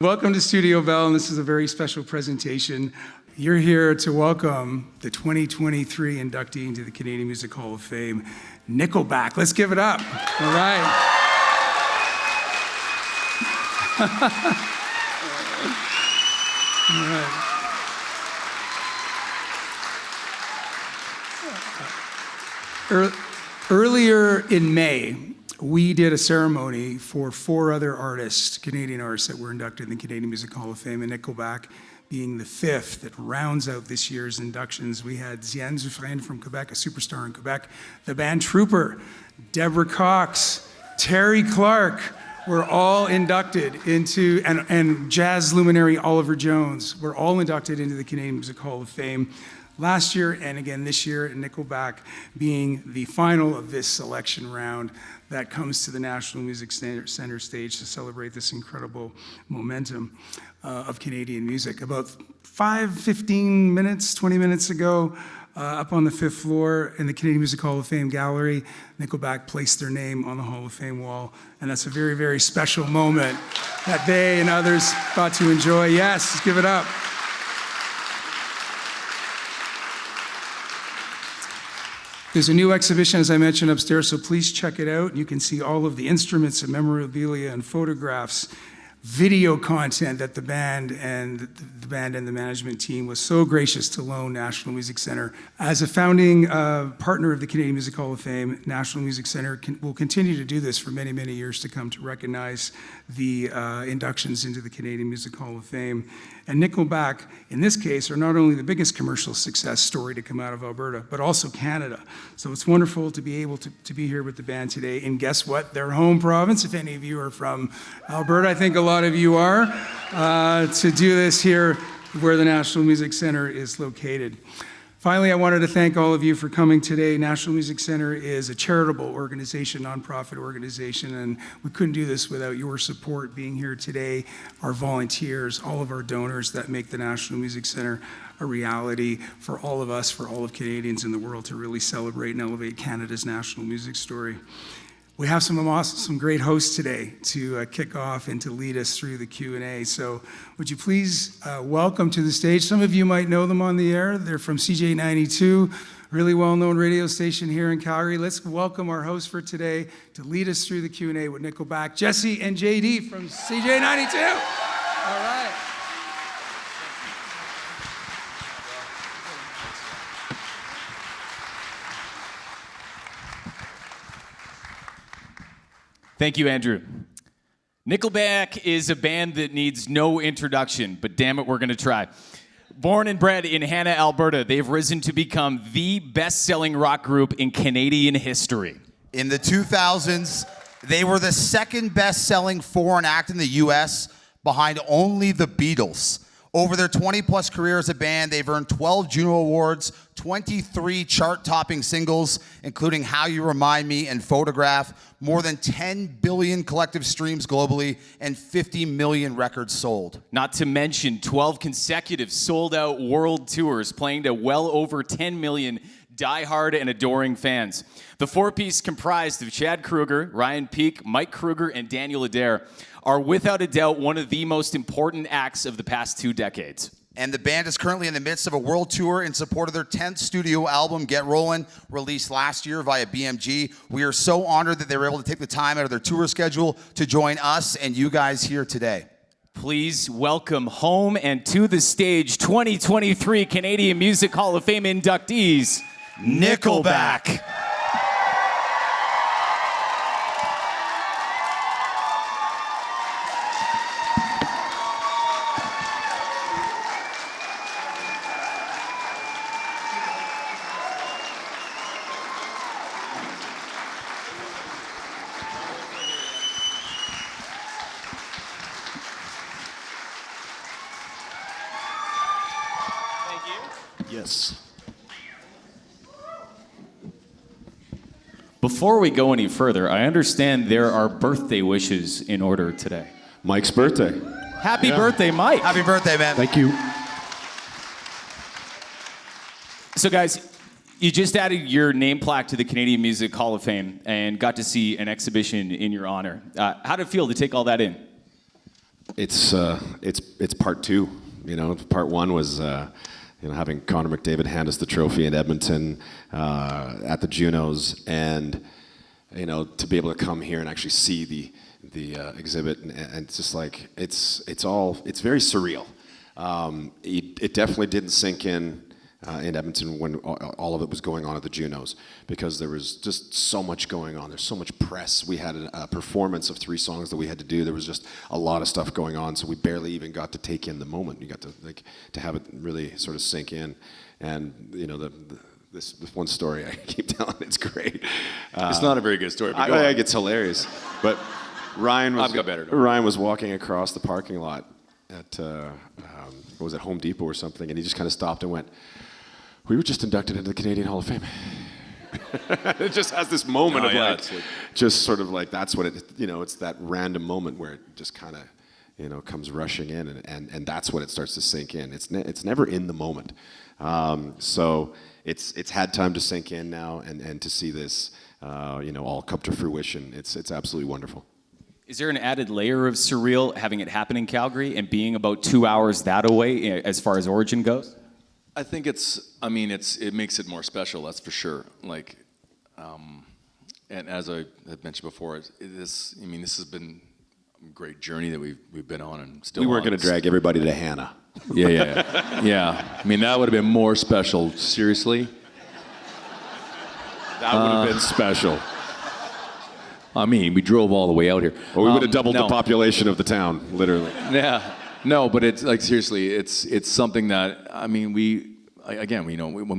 Welcome to Studio Bell, and this is a very special presentation. You're here to welcome the 2023 inductee into the Canadian Music Hall of Fame, Nickelback. Let's give it up. All right. All right. Earlier in May, we did a ceremony for 4 other artists, Canadian artists, that were inducted in the Canadian Music Hall of Fame, and Nickelback being the 5th that rounds out this year's inductions. We had Xavier from Quebec, a superstar in Quebec, the band Trooper, Deborah Cox, Terry Clark were all inducted into, and jazz luminary Oliver Jones were all inducted into the Canadian Music Hall of Fame last year and again this year, Nickelback being the final of this selection round that comes to the National Music Center stage to celebrate this incredible momentum of Canadian music. About 15 minutes, 20 minutes ago, up on the 5th floor in the Canadian Music Hall of Fame gallery, Nickelback placed their name on the Hall of Fame wall, and that's a very, very special moment that they and others got to enjoy. Yes, let's give it up. There's a new exhibition, as I mentioned, upstairs, so please check it out. You can see all of the instruments and memorabilia and photographs, video content that the band and the management team was so gracious to loan National Music Center. As a founding partner of the Canadian Music Hall of Fame, National Music Center will continue to do this for many, many years to come to recognize the inductions into the Canadian Music Hall of Fame. And Nickelback, in this case, are not only the biggest commercial success story to come out of Alberta, but also Canada. So it's wonderful to be able to be here with the band today. And guess what? Their home province, if any of you are from Alberta, I think a lot of you are, to do this here where the National Music Center is located. Finally, I wanted to thank all of you for coming today. National Music Center is a charitable organization, nonprofit organization, and we couldn't do this without your support being here today, our volunteers, all of our donors that make the National Music Center a reality for all of us, for all of Canadians in the world to really celebrate and elevate Canada's national music story. We have some great hosts today to kick off and to lead us through the Q&A. So would you please welcome to the stage, some of you might know them on the air. They're from CJAY 92, really well-known radio station here in Calgary. Let's welcome our host for today to lead us through the Q&A with Nickelback, Jesse and JD from CJAY 92. All right. Thank you, Andrew. Nickelback is a band that needs no introduction, but damn it, we're going to try. Born and bred in Hanna, Alberta, they've risen to become the best-selling rock group in Canadian history. In the 2000s, they were the second best-selling foreign act in the U.S., behind only the Beatles. Over their 20-plus career as a band, they've earned 12 Juno Awards, 23 chart-topping singles, including How You Remind Me and Photograph, more than 10 billion collective streams globally, and 50 million records sold. Not to mention 12 consecutive sold-out world tours, playing to well over 10 million die-hard and adoring fans. The four-piece comprised of Chad Kroeger, Ryan Peake, Mike Kruger, and Daniel Adair are without a doubt one of the most important acts of the past 2 decades. And the band is currently in the midst of a world tour in support of their 10th studio album, Get Rollin', released last year via BMG. We are so honored that they were able to take the time out of their tour schedule to join us and you guys here today. Please welcome home and to the stage 2023 Canadian Music Hall of Fame inductees, Nickelback. Yes. Before we go any further, I understand there are birthday wishes in order today. Mike's birthday. Happy birthday, Mike. Happy birthday, man. Thank you. So guys, you just added your name plaque to the Canadian Music Hall of Fame and got to see an exhibition in your honor. How did it feel to take all that in? it's part two. Part one was having Connor McDavid hand us the trophy in Edmonton at the Junos, and to be able to come here and actually see the exhibit, and it's just like it's very surreal. It definitely didn't sink in Edmonton when all of it was going on at the Junos, because there was just so much going on. There's so much press. We had a performance of 3 songs that we had to do. There was just a lot of stuff going on, so we barely even got to take in the moment. You got to have it really sort of sink in, and this one story I keep telling, it's great. It's not a very good story, but I think it's hilarious. But Ryan was walking across the parking lot at Home Depot or something, and he just kind of stopped and went, "We were just inducted into the Canadian Hall of Fame." It just has this moment of just sort of like, that's what it's that random moment where it just kind of comes rushing in, and that's when it starts to sink in. It's never in the moment. So it's had time to sink in now, and to see this all come to fruition. It's absolutely wonderful. Is there an added layer of surreal having it happen in Calgary and being about 2 hours that away as far as origin goes? I think it makes it more special, that's for sure. And as I had mentioned before, this has been a great journey that we've been on and still. We weren't going to drag everybody to Hannah. Yeah. That would have been more special. Seriously, that would have been special. We drove all the way out here. Well, we would have doubled the population of the town, literally. Yeah. No, but it's like, seriously, it's something that, when we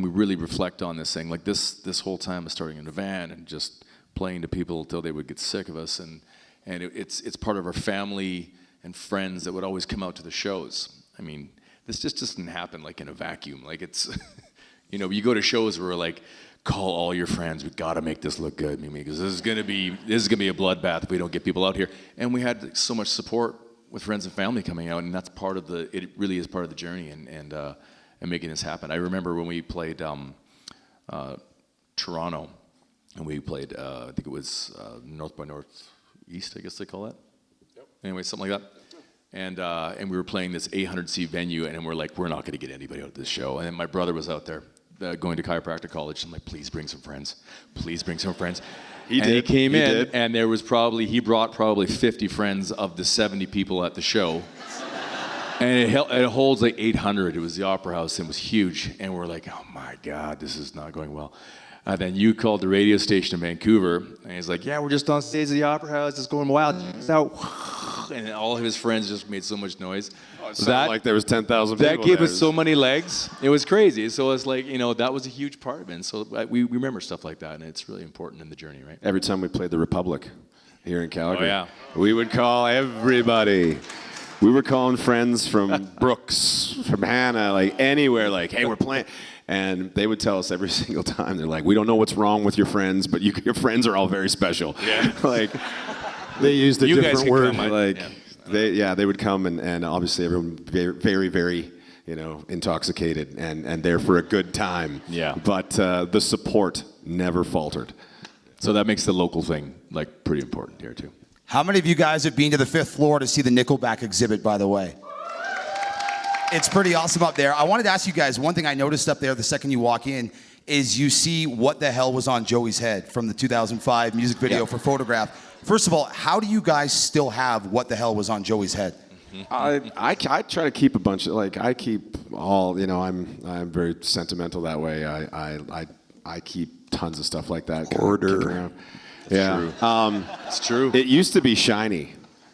really reflect on this thing, like this whole time of starting in a van and just playing to people until they would get sick of us, and it's part of our family and friends that would always come out to the shows. This just doesn't happen like in a vacuum. Like it's, you go to shows where we're like, call all your friends. We got to make this look good, because this is gonna be a bloodbath if we don't get people out here. And we had so much support with friends and family coming out, and that's it really is part of the journey and making this happen. I remember when we played Toronto, and we played I think it was North by Northeast, I guess they call that. Yep. Anyway, something like that. And we were playing this 800-seat venue, and we're like, we're not going to get anybody out of this show. And then my brother was out there going to chiropractic college. I'm like, please bring some friends. Please bring some friends. He came in, and he brought probably 50 friends of the 70 people at the show. And it holds like 800. It was the Opera House, and it was huge. And we're like, oh my God, this is not going well. And then you called the radio station in Vancouver, and he's like, yeah, we're just on stage at the Opera House. It's going wild. And all of his friends just made so much noise. Oh, it sounded like there was 10,000 people. That gave us so many legs. It was crazy. So it's like, that was a huge part of it. And so we remember stuff like that, and it's really important in the journey, right? Every time we played the Republic here in Calgary, we would call everybody. We were calling friends from Brooks, from Hannah, like anywhere, like, hey, we're playing. And they would tell us every single time, they're like, we don't know what's wrong with your friends, but your friends are all very special. Yeah. Like, they used a different word. They would come, and obviously everyone very, very, very, intoxicated and there for a good time. Yeah. But the support never faltered. So that makes the local thing like pretty important here too. How many of you guys have been to the 5th floor to see the Nickelback exhibit, by the way? It's pretty awesome up there. I wanted to ask you guys, one thing I noticed up there the second you walk in is you see What the Hell Was on Joey's Head from the 2005 music video for Photograph. First of all, how do you guys still have What the Hell Was on Joey's Head? I try to keep a bunch of, I keep all, I'm very sentimental that way. I keep tons of stuff like that. Hoarder. Yeah. It's true. It used to be shiny.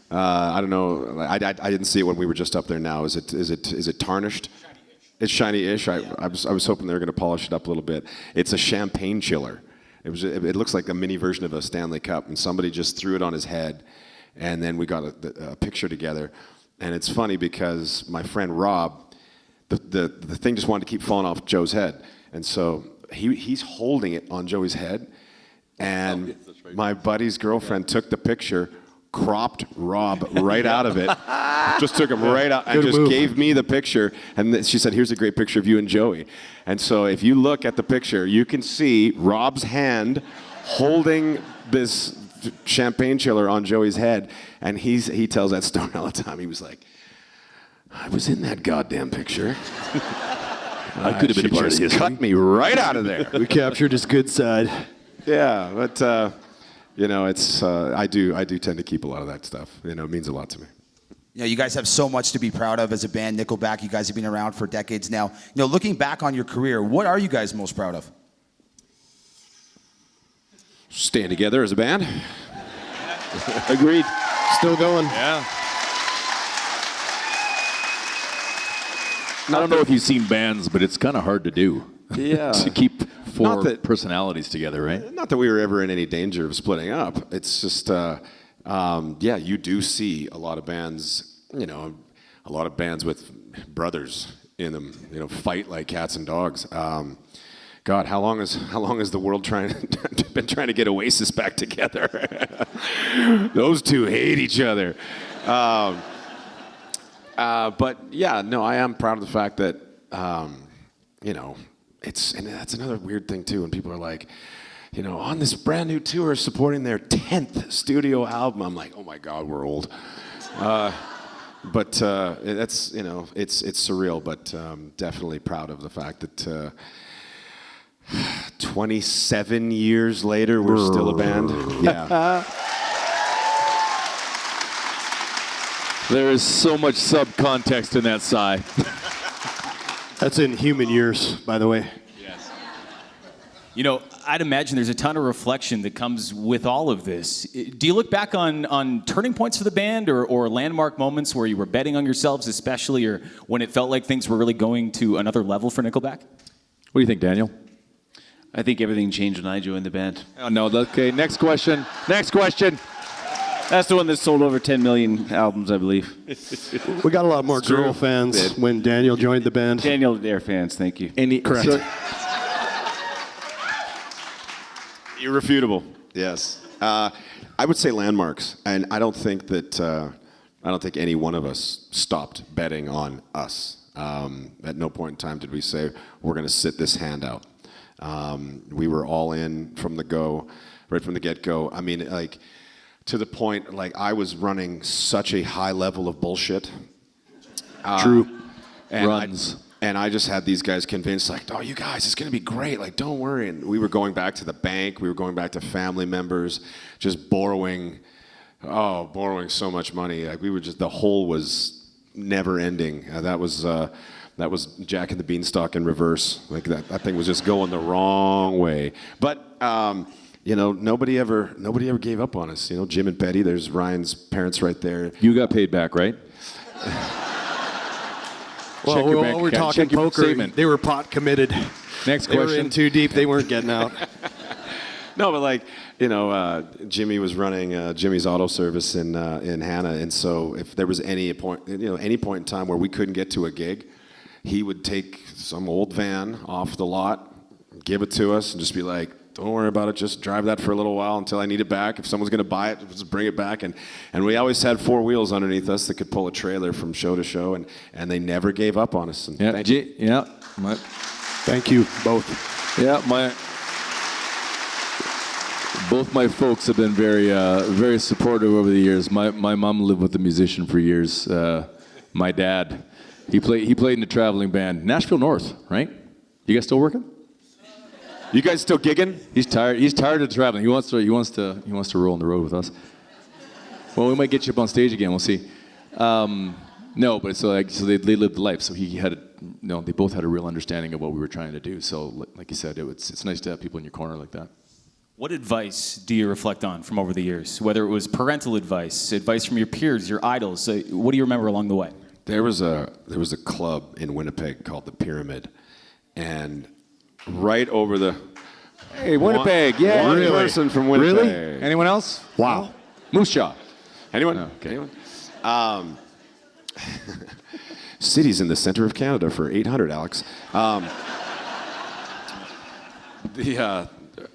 I don't know. I didn't see it when we were just up there. Now is it tarnished? It's shiny-ish. I was hoping they were going to polish it up a little bit. It's a champagne chiller. It looks like a mini version of a Stanley Cup, and somebody just threw it on his head, and then we got a picture together. And it's funny because my friend Rob, the thing just wanted to keep falling off Joe's head, and so he's holding it on Joey's head, and my buddy's girlfriend took the picture, cropped Rob right out of it, just took him right out, and just gave me the picture. And she said, here's a great picture of you and Joey. And so if you look at the picture, you can see Rob's hand holding this champagne chiller on Joey's head, and he tells that story all the time. He was like, I was in that goddamn picture. I could have been a part of history. Cut me right out of there. We captured his good side. Yeah, but you know, it's I do tend to keep a lot of that stuff. You know, it means a lot to me. You know, you guys have so much to be proud of as a band, Nickelback. You guys have been around for decades now. You know, looking back on your career, what are you guys most proud of? Staying together as a band. Agreed. Still going. Yeah. I don't know if you've seen bands, but it's kind of hard to do. Yeah. To keep four Not that- personalities together, right? Not that we were ever in any danger of splitting up. It's just, yeah, you do see a lot of bands, you know, a lot of bands with brothers in them, you know, fight like cats and dogs. God, how long is the world been trying to get Oasis back together? Those two hate each other. But yeah, no, I am proud of the fact that, you know, and that's another weird thing too, when people are like, you know, on this brand new tour supporting their 10th studio album. I'm like, oh my God, we're old. But that's, you know, it's surreal, but definitely proud of the fact that 27 years later, we're still a band. Yeah. There is so much subcontext in that sigh. That's in human years, by the way. You know, I'd imagine there's a ton of reflection that comes with all of this. Do you look back on turning points for the band or landmark moments where you were betting on yourselves especially, or when it felt like things were really going to another level for Nickelback? What do you think, Daniel? I think everything changed when I joined the band. Oh, no. Okay, next question. Next question. That's the one that sold over 10 million albums, I believe. We got a lot more girl fans when Daniel joined the band. Daniel Adair fans, thank you. Correct. Irrefutable. Yes. I would say landmarks, and I don't think any one of us stopped betting on us. At no point in time did we say we're going to sit this hand out. We were all in from the go, right from the get-go. I mean, like, to the point, like, I was running such a high level of bullshit. True. And Runs. I just had these guys convinced, like, oh, you guys, it's going to be great. Like, don't worry. And we were going back to the bank. We were going back to family members, just borrowing so much money. Like, the hole was never ending. That was Jack and the Beanstalk in reverse. Like, that thing was just going the wrong way. But, you know, nobody ever gave up on us. You know, Jim and Betty, there's Ryan's parents right there. You got paid back, right? Well, Check your bank we're account. talking Check your poker. statement. They were pot committed. Next They were question. in too deep. They weren't getting out. No, but like, you know, Jimmy was running Jimmy's Auto Service in Hannah, and so if there was any point in time where we couldn't get to a gig, he would take some old van off the lot, give it to us, and just be like, don't worry about it, just drive that for a little while until I need it back. If someone's going to buy it, just bring it back. And we always had four wheels underneath us that could pull a trailer from show to show, and they never gave up on us. And Yeah, thank you. Thank you, both. Yeah, both my folks have been very supportive over the years. My mom lived with a musician for years. My dad, he played in a traveling band, Nashville North, right? You guys still working? You guys still gigging? He's tired. He's tired of traveling. He wants to roll on the road with us. Well, we might get you up on stage again. We'll see. No, but so they lived the life. So they both had a real understanding of what we were trying to do. So, like you said, it's nice to have people in your corner like that. What advice do you reflect on from over the years? Whether it was parental advice from your peers, your idols, what do you remember along the way? There was a club in Winnipeg called the Pyramid, and right over the Hey, Winnipeg, yeah. one Really? person from Winnipeg. Really? Anyone else? Wow. Moose Jaw. Anyone? Oh, okay. Anyone? Cities in the center of Canada for 800, Alex.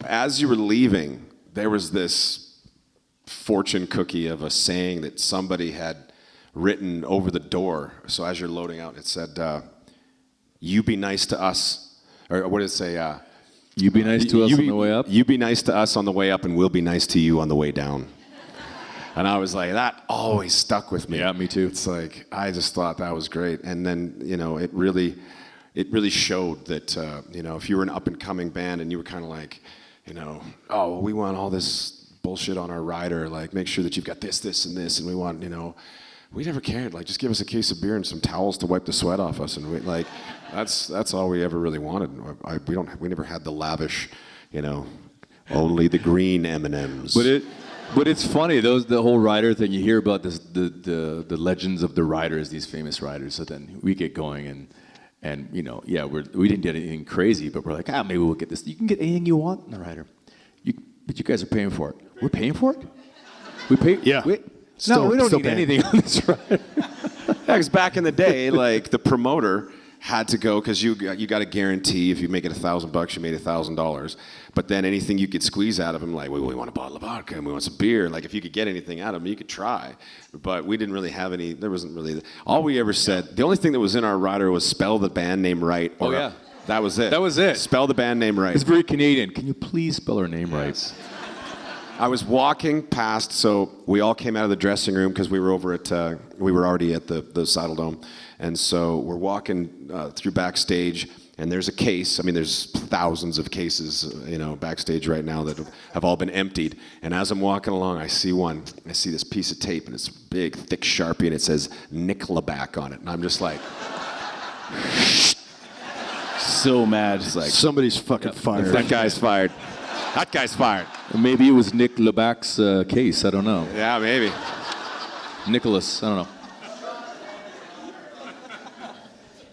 As you were leaving, there was this fortune cookie of a saying that somebody had written over the door. So as you're loading out, it said, "You be nice to us," or what did it say? You be nice to us on the way up? You be nice to us on the way up, and we'll be nice to you on the way down. And I was like, that always stuck with me. Yeah, me too. It's like, I just thought that was great. And then, it really showed that, if you were an up-and-coming band and you were kind of like, oh, well, we want all this bullshit on our rider, like, make sure that you've got this, this, and this, and we want, we never cared. Like, just give us a case of beer and some towels to wipe the sweat off us, and that's all we ever really wanted. We never had the lavish, only the green M&Ms. But it's funny, the whole rider thing. You hear about this, the legends of the riders, these famous riders. So then we get going, and we didn't get anything crazy, but we're like, maybe we'll get this. You can get anything you want in the rider, but you guys are paying for it. We're paying for it. We pay. Yeah. We don't need anything on this rider. Because back in the day, like, the promoter had to go, because you got a guarantee if you make it $1,000, you made $1,000. But then anything you could squeeze out of him, like, we want a bottle of vodka and we want some beer. Like, if you could get anything out of him, you could try. But we didn't really have any. There wasn't really. All we ever said. The only thing that was in our rider was spell the band name right. Oh yeah. That was it. That was it. Spell the band name right. It's very Canadian. Can you please spell her name right? I was walking past, so we all came out of the dressing room because we were over at, we were already at the Saddledome. And so we're walking through backstage, and there's a case. I mean, there's thousands of cases, backstage right now that have all been emptied. And as I'm walking along, I see this piece of tape, and it's big, thick Sharpie, and it says Nickelback on it. And I'm just like, So mad. it's like, Somebody's fucking fired. that guy's fired. That guy's fired. Maybe it was Nick Leback's case. I don't know. Yeah, maybe. Nicholas. I don't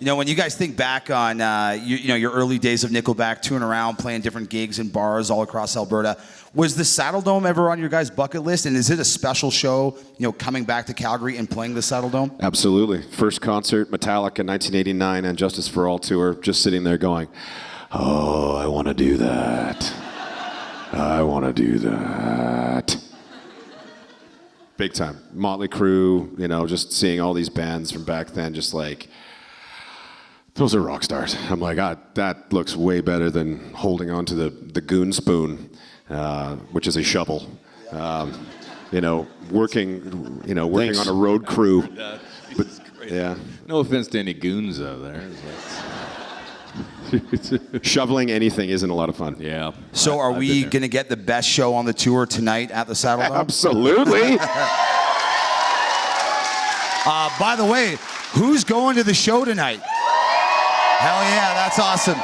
know. When you guys think back on your early days of Nickelback, touring around, playing different gigs in bars all across Alberta, was the Saddledome ever on your guys' bucket list? And is it a special show, coming back to Calgary and playing the Saddledome? Absolutely. First concert, Metallica, 1989, and Justice for All tour, just sitting there going, oh, I want to do that. I want to do that. Big time. Motley Crue, just seeing all these bands from back then, just like, those are rock stars. I'm like, that looks way better than holding on to the goon spoon, which is a shovel. Working on a road crew. But, yeah. No offense to any goons out there. Shoveling anything isn't a lot of fun. Yeah. So are we going to get the best show on the tour tonight at the Saddledome? Absolutely. By the way, who's going to the show tonight? Hell yeah, that's awesome.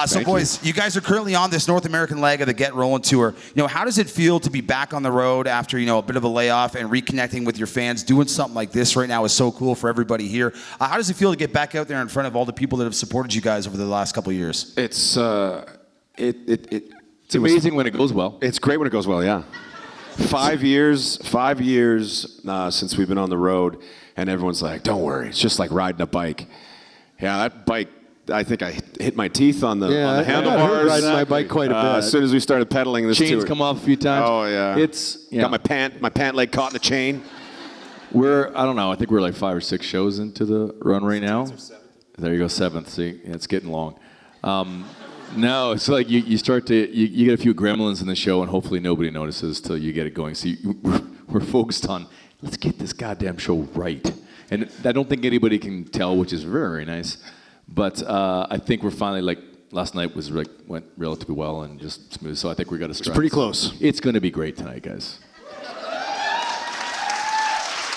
So boys, you guys are currently on this North American leg of the Get Rollin' tour. How does it feel to be back on the road after, a bit of a layoff and reconnecting with your fans? Doing something like this right now is so cool for everybody here. How does it feel to get back out there in front of all the people that have supported you guys over the last couple of years? It's amazing when it goes well. It's great when it goes well, yeah. 5 years since we've been on the road, and everyone's like, don't worry, it's just like riding a bike. Yeah, that bike, I think I hit my teeth on the handlebars. I got riding my bike quite a bit. As soon as we started pedaling this Chains tour. come off a few times. Oh, yeah. Got my pant leg caught in the chain. I don't know, I think we're like 5 or 6 shows into the run right now. There you go, 7th. See, it's getting long. No, it's like you start to, you get a few gremlins in the show, and hopefully nobody notices till you get it going. So we're focused on, let's get this goddamn show right. And I don't think anybody can tell, which is very, very nice. But I think we're finally, like, last night went relatively well and just smooth. So I think we got to strike. It's pretty close. It's going to be great tonight, guys.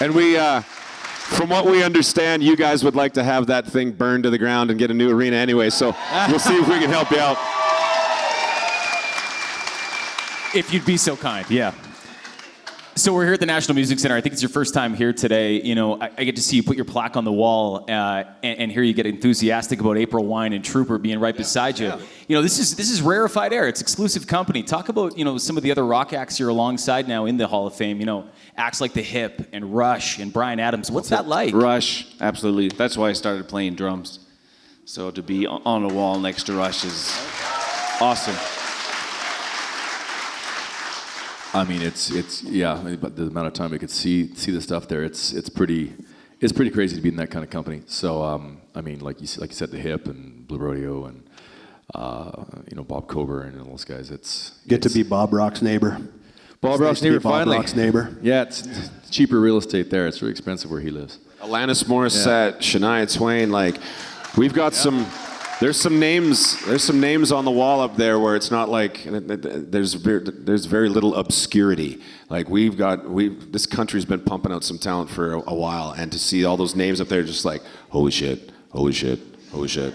And we, from what we understand, you guys would like to have that thing burned to the ground and get a new arena anyway. So we'll see if we can help you out. If you'd be so kind, yeah. So we're here at the National Music Center. I think it's your first time here today. I get to see you put your plaque on the wall and hear you get enthusiastic about April Wine and Trooper being right beside you. This is rarefied air. It's exclusive company. Talk about, some of the other rock acts you're alongside now in the Hall of Fame. Acts like The Hip and Rush and Bryan Adams. What's that like? Rush, absolutely. That's why I started playing drums. So to be on the wall next to Rush is awesome. I mean, it's but the amount of time we could see the stuff there, it's pretty crazy to be in that kind of company. So I mean, like you said, The Hip and Blue Rodeo, and Bob Coburn and those guys. Get to be Bob Rock's neighbor. Bob It's Rock's nice to be neighbor, Bob finally. Rock's neighbor. Yeah, it's cheaper real estate there. It's really expensive where he lives. Alanis Morissette, Shania Twain, like we've got some. There's some names on the wall up there where it's not like there's very little obscurity. Like this country's been pumping out some talent for a while, and to see all those names up there, just like holy shit, holy shit, holy shit.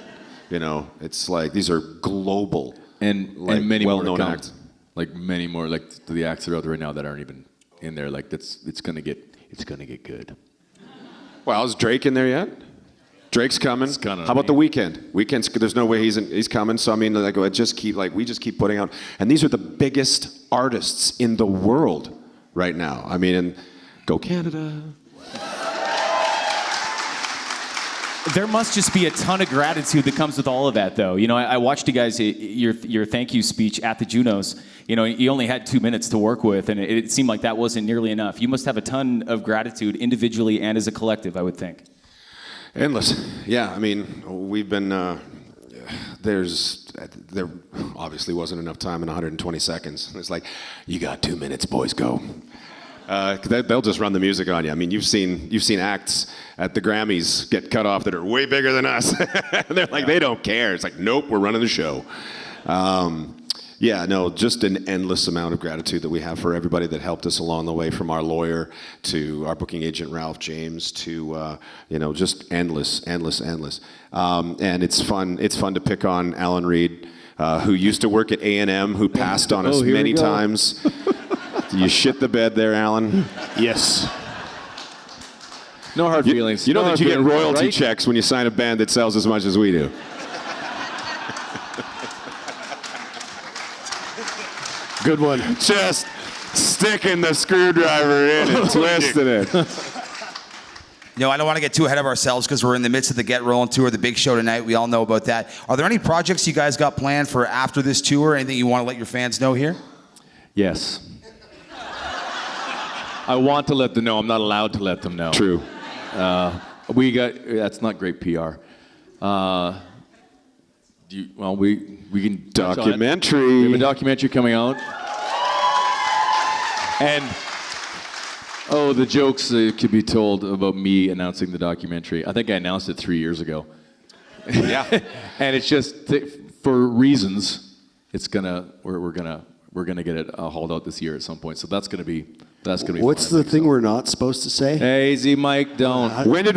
It's like these are global And many well-known more to come. acts. Like many more, like the acts that are out there right now that aren't even in there. Like it's gonna get good. Well, is Drake in there yet? Drake's coming. kinda How about the neat. Weekend? Weekend's there's no way he's coming. So I mean, like we just keep putting out, and these are the biggest artists in the world right now. I mean, and go Canada. There must just be a ton of gratitude that comes with all of that, though. I watched you guys, your thank you speech at the Junos. You only had 2 minutes to work with, and it seemed like that wasn't nearly enough. You must have a ton of gratitude individually and as a collective, I would think. Endless. Yeah, I mean, we've been, there obviously wasn't enough time in 120 seconds. It's like, you got 2 minutes, boys, go. They'll just run the music on you. I mean, you've seen acts at the Grammys get cut off that are way bigger than us. They're like, they don't care. It's like, nope, we're running the show. Just an endless amount of gratitude that we have for everybody that helped us along the way, from our lawyer to our booking agent, Ralph James, to, just endless. And it's fun to pick on Alan Reed, who used to work at A&M, who passed on us here we many go. times. You shit the bed there, Alan. Yes. No hard feelings. You know No that hard you get feelings, royalty right? checks when you sign a band that sells as much as we do. Good one. Just sticking the screwdriver in and twisting it. I don't want to get too ahead of ourselves because we're in the midst of the Get Rollin' tour, the big show tonight. We all know about that. Are there any projects you guys got planned for after this tour? Anything you want to let your fans know here? Yes. I want to let them know. I'm not allowed to let them know. True. That's not great PR. We can touch on it. Documentary. We have a documentary coming out. And the jokes could be told about me announcing the documentary. I think I announced it 3 years ago. Yeah. And it's just for reasons. We're gonna get it hauled out this year at some point. So that's gonna be. What's fun, the thing we're not supposed to say? Hey, Z Mike, don't. When did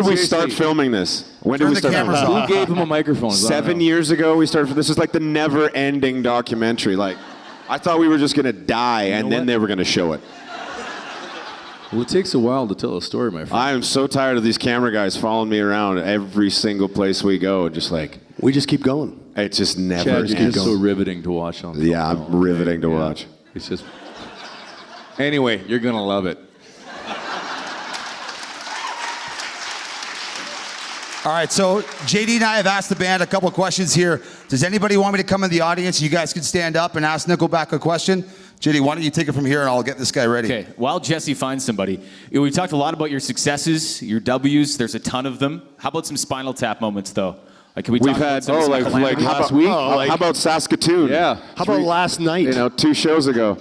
we start Seriously. filming this? When did Turn we the start cameras filming? off. Who gave him a microphone? I don't 7 know. years ago we started. This is like the never-ending documentary. Like, I thought we were just gonna die, and then they were gonna show it. Well, it takes a while to tell a story, my friend. I am so tired of these camera guys following me around every single place we go. Just like, We just keep going. it just never Chad, you're ends. just so riveting to watch on. Yeah, I'm film. riveting to Yeah. watch. It's just. Anyway, you're gonna love it. All right, so JD and I have asked the band a couple of questions here. Does anybody want me to come in the audience? You guys can stand up and ask Nickelback a question. JD, why don't you take it from here and I'll get this guy ready. Okay, while Jesse finds somebody, we talked a lot about your successes, your W's. There's a ton of them. How about some Spinal Tap moments, though? Like, can we We've talk about had some calamities? last week. How about Saskatoon? Yeah. How about last night? 2 shows ago.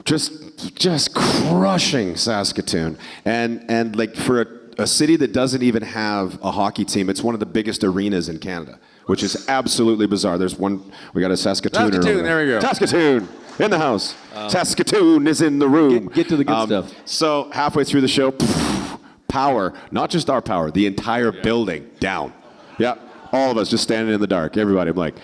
Just crushing Saskatoon, and like for a city that doesn't even have a hockey team, it's one of the biggest arenas in Canada, which is absolutely bizarre. There's one, we got a Saskatooner. Saskatoon, there we go. Saskatoon in the house. Saskatoon is in the room. Get to the good stuff. So halfway through the show, power, not just our power, the entire building down. Yeah, all of us just standing in the dark. Everybody, I'm like,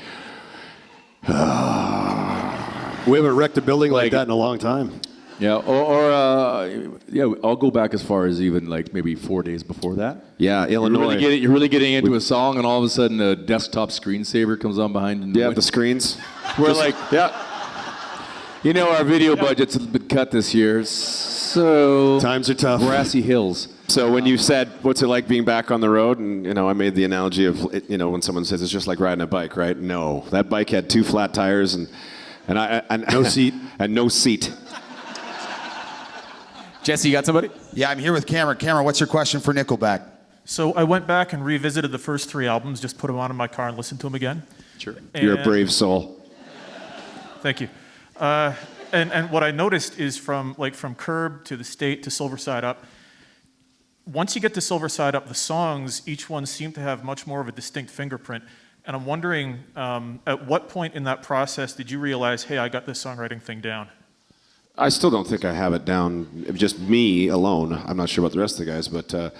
We haven't wrecked a building like Like- that in a long time. Yeah, I'll go back as far as even like maybe 4 days before that. yeah, Illinois. You're really getting into a song, and all of a sudden a desktop screensaver comes on behind. And Yeah, the screens. we're like, Yeah. our video budget's been cut this year, so Times are tough. grassy hills. So when you said, what's it like being back on the road? And, I made the analogy of, when someone says it's just like riding a bike, right? No, that bike had 2 flat tires and No seat. And no seat. Jesse, you got somebody? Yeah, I'm here with Cameron. Cameron, what's your question for Nickelback? So I went back and revisited the first 3 albums, just put them on in my car and listened to them again. Sure. You're a And- brave soul. Thank you. And what I noticed is from Curb to The State to Silver Side Up, once you get to Silver Side Up, the songs, each one seem to have much more of a distinct fingerprint. And I'm wondering, at what point in that process did you realize, hey, I got this songwriting thing down? I still don't think I have it down, just me alone. I'm not sure about the rest of the guys, but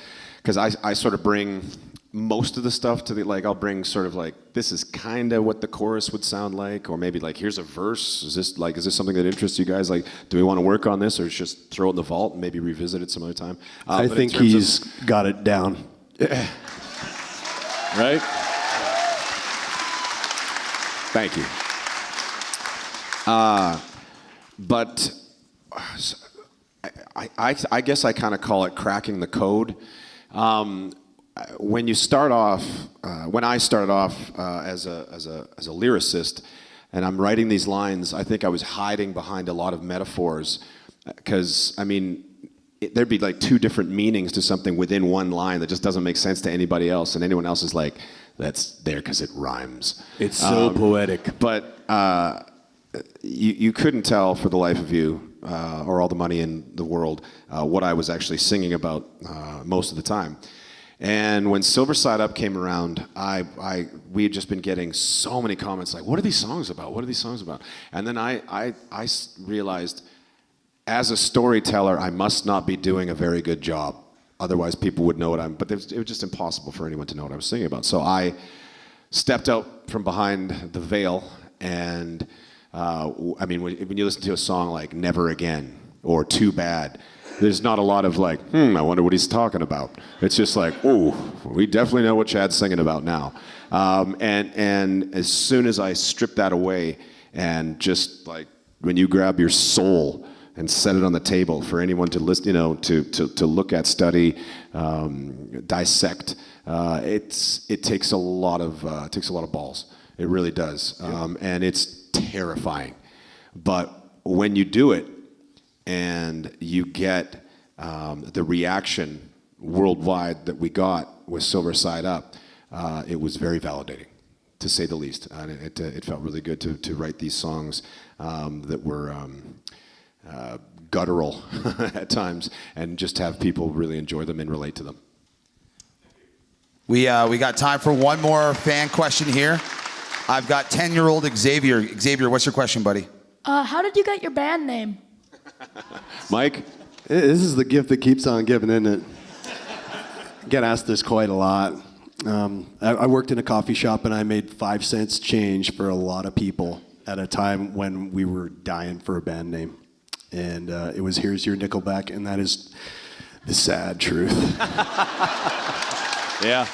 because I sort of bring most of the stuff to the, like, I'll bring sort of like, this is kind of what the chorus would sound like, or maybe like, here's a verse. Is this something that interests you guys? Like, do we want to work on this, or just throw it in the vault and maybe revisit it some other time? I but think in terms he's got it down. Right? Thank you. But I guess I kind of call it cracking the code. When you start off, when I started off as a lyricist, and I'm writing these lines, I think I was hiding behind a lot of metaphors, because I mean, there'd be like 2 different meanings to something within one line that just doesn't make sense to anybody else, and anyone else is like, that's there because it rhymes. It's so poetic. But you couldn't tell for the life of you, or all the money in the world, what I was actually singing about most of the time. And when Silver Side Up came around, we had just been getting so many comments like, what are these songs about? What are these songs about? And then I realized, as a storyteller, I must not be doing a very good job. Otherwise, people would know what but it was just impossible for anyone to know what I was singing about. So I stepped out from behind the veil, and I mean, when you listen to a song like Never Again or Too Bad, there's not a lot of like, I wonder what he's talking about. It's just like, oh, we definitely know what Chad's singing about now. And as soon as I stripped that away, and just like when you grab your soul and set it on the table for anyone to listen, you know, to look at, study, dissect, it takes a lot of balls. It really does, and it's terrifying. But when you do it, and you get the reaction worldwide that we got with Silver Side Up, it was very validating, to say the least. And it felt really good to write these songs that were guttural at times, and just have people really enjoy them and relate to them. We got time for one more fan question here. I've got 10-year-old Xavier. Xavier, what's your question, buddy? How did you get your band name? Mike? This is the gift that keeps on giving, isn't it? I get asked this quite a lot. I worked in a coffee shop, and I made 5 cents change for a lot of people at a time when we were dying for a band name. And it was Here's Your Nickelback, and that is the sad truth. Yeah.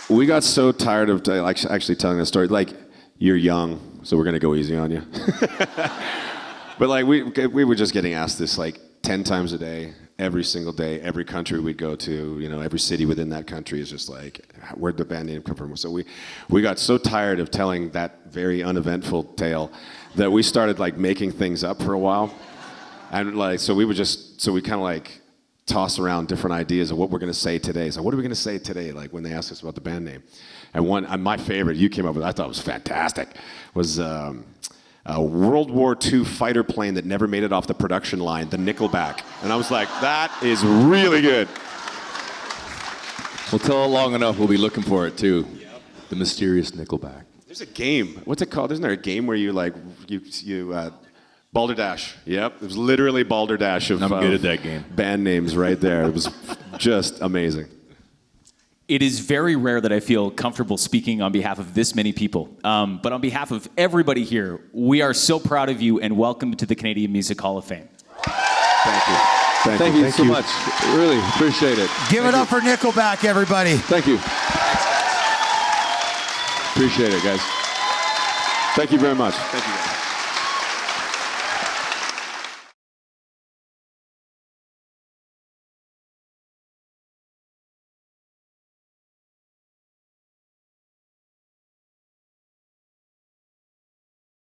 We got so tired of actually telling the story. Like, you're young, so we're gonna go easy on you. But like, we were just getting asked this like 10 times a day, every single day, every country we'd go to, you know, every city within that country is just like, where'd the band name come from? So we got so tired of telling that very uneventful tale that we started like making things up for a while. And like, so we kind of like toss around different ideas of what we're going to say today. So what are we going to say today, like when they ask us about the band name? And my favorite you came up with, I thought was fantastic, was a World War II fighter plane that never made it off the production line, the Nickelback. And I was like, that is really good. We'll tell it long enough, we'll be looking for it too. Yep. The mysterious Nickelback. There's a game. What's it called? Isn't there a game where you like, Balderdash. Yep, it was literally Balderdash of I'm good at that game. Band names right there. It was just amazing. It is very rare that I feel comfortable speaking on behalf of this many people. But on behalf of everybody here, we are so proud of you and welcome to the Canadian Music Hall of Fame. Thank you. Thank you so much. Really appreciate it. Give it up for Nickelback, everybody. Thank you. Appreciate it, guys. Thank you very much. Thank you, guys.